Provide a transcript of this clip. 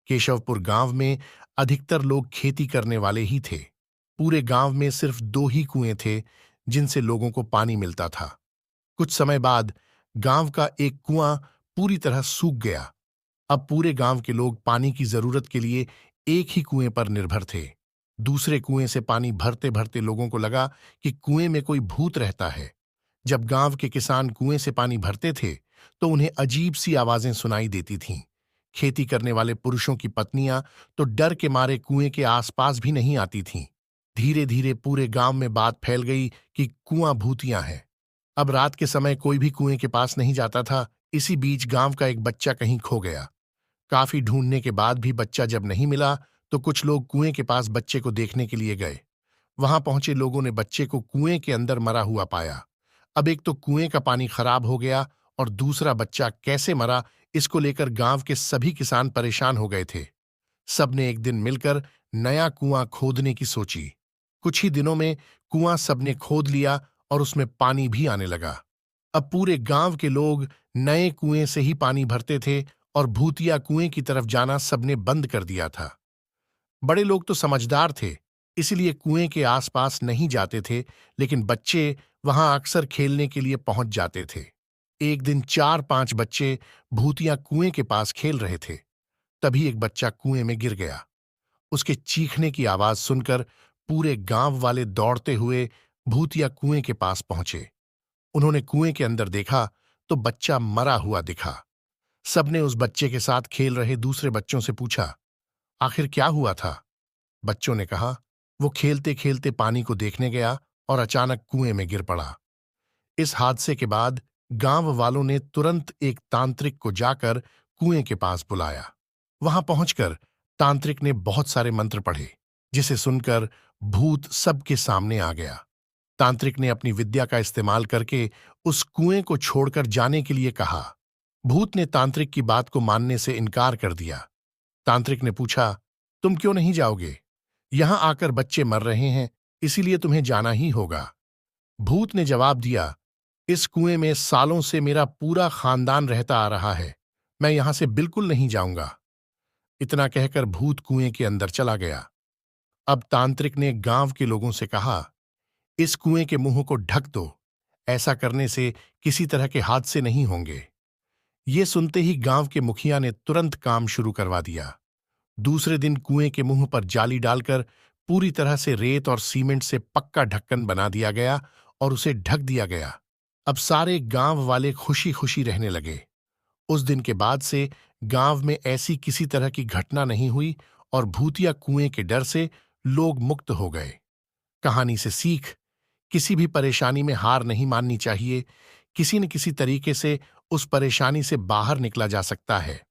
केशवपुर गांव में अधिकतर लोग खेती करने वाले ही थे। पूरे गांव में सिर्फ दो ही कुएं थे जिनसे लोगों को पानी मिलता था। कुछ समय बाद गांव का एक कुआं पूरी तरह सूख गया। अब पूरे गांव के लोग पानी की जरूरत के लिए एक ही कुएं पर निर्भर थे। दूसरे कुएं से पानी भरते भरते लोगों को लगा कि कुएं में कोई भूत रहता है। जब गांव के किसान कुएं से पानी भरते थे तो उन्हें अजीब सी आवाजें सुनाई देती थीं। खेती करने वाले पुरुषों की पत्नियां तो डर के मारे कुएं के आसपास भी नहीं आती थीं। धीरे धीरे पूरे गांव में बात फैल गई कि कुआं भूतिया है। अब रात के समय कोई भी कुएं के पास नहीं जाता था। इसी बीच गांव का एक बच्चा कहीं खो गया। काफी ढूंढने के बाद भी बच्चा जब नहीं मिला तो कुछ लोग कुएं के पास बच्चे को देखने के लिए गए। वहां पहुंचे लोगों ने बच्चे को कुएं के अंदर मरा हुआ पाया। अब एक तो कुएं का पानी खराब हो गया और दूसरा बच्चा कैसे मरा, इसको लेकर गांव के सभी किसान परेशान हो गए थे। सबने एक दिन मिलकर नया कुआं खोदने की सोची। कुछ ही दिनों में कुआं सबने खोद लिया और उसमें पानी भी आने लगा। अब पूरे गांव के लोग नए कुएं से ही पानी भरते थे और भूतिया कुएं की तरफ जाना सबने बंद कर दिया था। बड़े लोग तो समझदार थे, इसलिए कुएं के आसपास नहीं जाते थे, लेकिन बच्चे वहां अक्सर खेलने के लिए पहुंच जाते थे। एक दिन 4-5 बच्चे भूतिया कुएं के पास खेल रहे थे। तभी एक बच्चा कुएं में गिर गया। उसके चीखने की आवाज सुनकर पूरे गांव वाले दौड़ते हुए भूतिया कुएं के पास पहुंचे। उन्होंने कुएं के अंदर देखा तो बच्चा मरा हुआ दिखा। सबने उस बच्चे के साथ खेल रहे दूसरे बच्चों से पूछा, आखिर क्या हुआ था? बच्चों ने कहा, वो खेलते खेलते पानी को देखने गया और अचानक कुएं में गिर पड़ा। इस हादसे के बाद गांव वालों ने तुरंत एक तांत्रिक को जाकर कुएं के पास बुलाया। वहां पहुंचकर तांत्रिक ने बहुत सारे मंत्र पढ़े, जिसे सुनकर भूत सबके सामने आ गया। तांत्रिक ने अपनी विद्या का इस्तेमाल करके उस कुएं को छोड़कर जाने के लिए कहा। भूत ने तांत्रिक की बात को मानने से इनकार कर दिया। तांत्रिक ने पूछा, तुम क्यों नहीं जाओगे? यहां आकर बच्चे मर रहे हैं, इसीलिए तुम्हें जाना ही होगा। भूत ने जवाब दिया, इस कुएं में सालों से मेरा पूरा खानदान रहता आ रहा है, मैं यहां से बिल्कुल नहीं जाऊंगा। इतना कहकर भूत कुएं के अंदर चला गया। अब तांत्रिक ने गांव के लोगों से कहा, इस कुएं के मुंह को ढक दो, ऐसा करने से किसी तरह के हादसे नहीं होंगे। ये सुनते ही गांव के मुखिया ने तुरंत काम शुरू करवा दिया। दूसरे दिन कुएं के मुंह पर जाली डालकर पूरी तरह से रेत और सीमेंट से पक्का ढक्कन बना दिया गया और उसे ढक दिया गया। अब सारे गांव वाले खुशी खुशी रहने लगे। उस दिन के बाद से गांव में ऐसी किसी तरह की घटना नहीं हुई और भूतिया कुएं के डर से लोग मुक्त हो गए। कहानी से सीख, किसी भी परेशानी में हार नहीं माननी चाहिए। किसी न किसी तरीके से उस परेशानी से बाहर निकला जा सकता है।